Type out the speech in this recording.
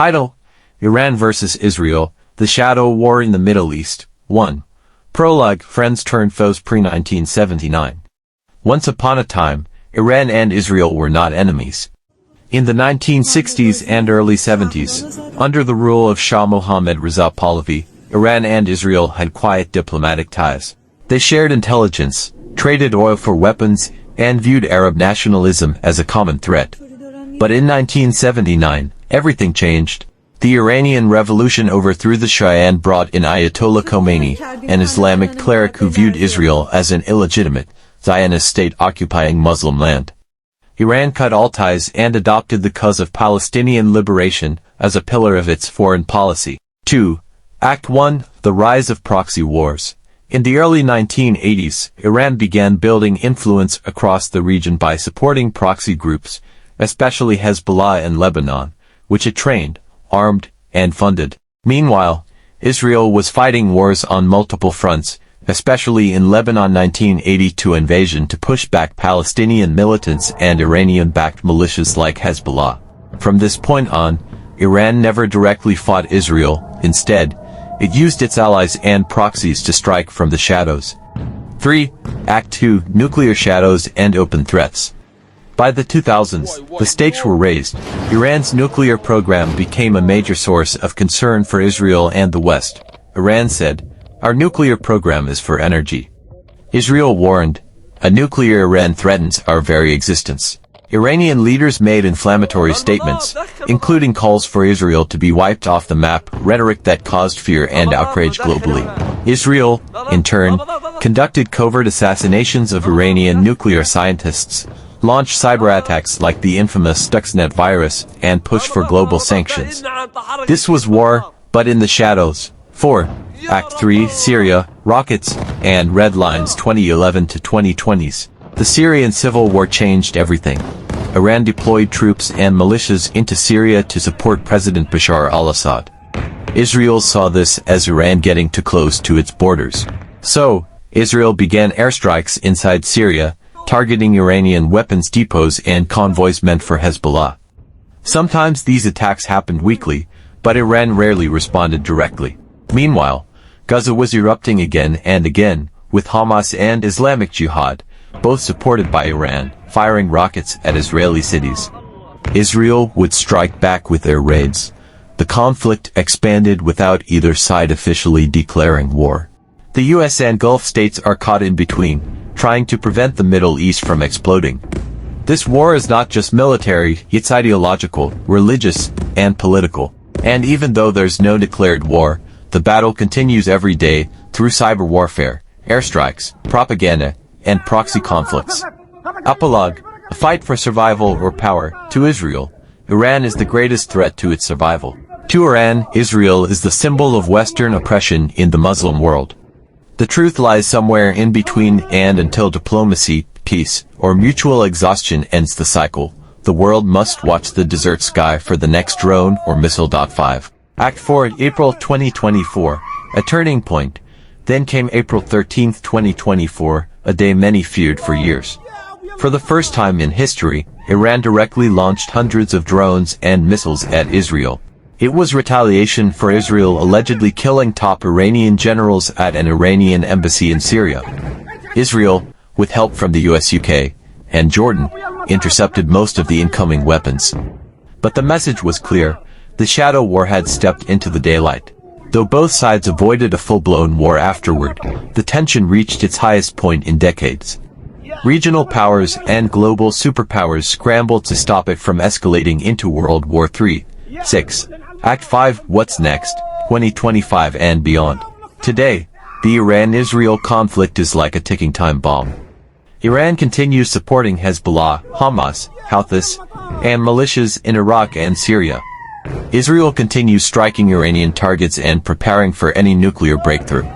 Title: Iran vs. Israel, The Shadow War in the Middle East. 1. Prologue: Friends turned foes pre-1979. Once upon a time, Iran and Israel were not enemies. In the 1960s and early 70s, under the rule of Shah Mohammad Reza Pahlavi, Iran and Israel had quiet diplomatic ties. They shared intelligence, traded oil for weapons, and viewed Arab nationalism as a common threat. But in 1979, everything changed. The Iranian Revolution overthrew the Shah and brought in Ayatollah Khomeini, an Islamic cleric who viewed Israel as an illegitimate, Zionist state occupying Muslim land. Iran cut all ties and adopted the cause of Palestinian liberation as a pillar of its foreign policy. 2. Act 1: The Rise of Proxy Wars. In the early 1980s, Iran began building influence across the region by supporting proxy groups, especially Hezbollah and Lebanon, which it trained, armed, and funded. Meanwhile, Israel was fighting wars on multiple fronts, especially in Lebanon 1982 invasion to push back Palestinian militants and Iranian-backed militias like Hezbollah. From this point on, Iran never directly fought Israel. Instead, it used its allies and proxies to strike from the shadows. 3. Act 2: Nuclear Shadows and Open Threats. By the 2000s, the stakes were raised. Iran's nuclear program became a major source of concern for Israel and the West. Iran said, "Our nuclear program is for energy." Israel warned, "A nuclear Iran threatens our very existence." Iranian leaders made inflammatory statements, including calls for Israel to be wiped off the map, rhetoric that caused fear and outrage globally. Israel, in turn, conducted covert assassinations of Iranian nuclear scientists, launched cyber attacks like the infamous Stuxnet virus, and pushed for global sanctions. This was war, but in the shadows. 4. Act 3: Syria, Rockets, and Red Lines 2011 to 2020s. The Syrian civil war changed everything. Iran deployed troops and militias into Syria to support President Bashar al-Assad. Israel saw this as Iran getting too close to its borders. So, Israel began airstrikes inside Syria, targeting Iranian weapons depots and convoys meant for Hezbollah. Sometimes these attacks happened weakly, but Iran rarely responded directly. Meanwhile, Gaza was erupting again and again, with Hamas and Islamic Jihad, both supported by Iran, firing rockets at Israeli cities. Israel would strike back with air raids. The conflict expanded without either side officially declaring war. The US and Gulf states are caught in between, trying to prevent the Middle East from exploding. This war is not just military, it's ideological, religious, and political. And even though there's no declared war, the battle continues every day through cyber warfare, airstrikes, propaganda, and proxy conflicts. Epilogue: A fight for survival or power. To Israel, Iran is the greatest threat to its survival. To Iran, Israel is the symbol of Western oppression in the Muslim world. The truth lies somewhere in between, and until diplomacy, peace, or mutual exhaustion ends the cycle, the world must watch the desert sky for the next drone or missile. 5. Act 4: April 2024, a turning point. Then came April 13, 2024, a day many feared for years. For the first time in history, Iran directly launched hundreds of drones and missiles at Israel. It was retaliation for Israel allegedly killing top Iranian generals at an Iranian embassy in Syria. Israel, with help from the US, UK, and Jordan, intercepted most of the incoming weapons. But the message was clear: the shadow war had stepped into the daylight. Though both sides avoided a full-blown war afterward, the tension reached its highest point in decades. Regional powers and global superpowers scrambled to stop it from escalating into World War III. 6. Act 5: What's Next? 2025 and Beyond. Today, the Iran-Israel conflict is like a ticking time bomb. Iran continues supporting Hezbollah, Hamas, Houthis, and militias in Iraq and Syria. Israel continues striking Iranian targets and preparing for any nuclear breakthrough.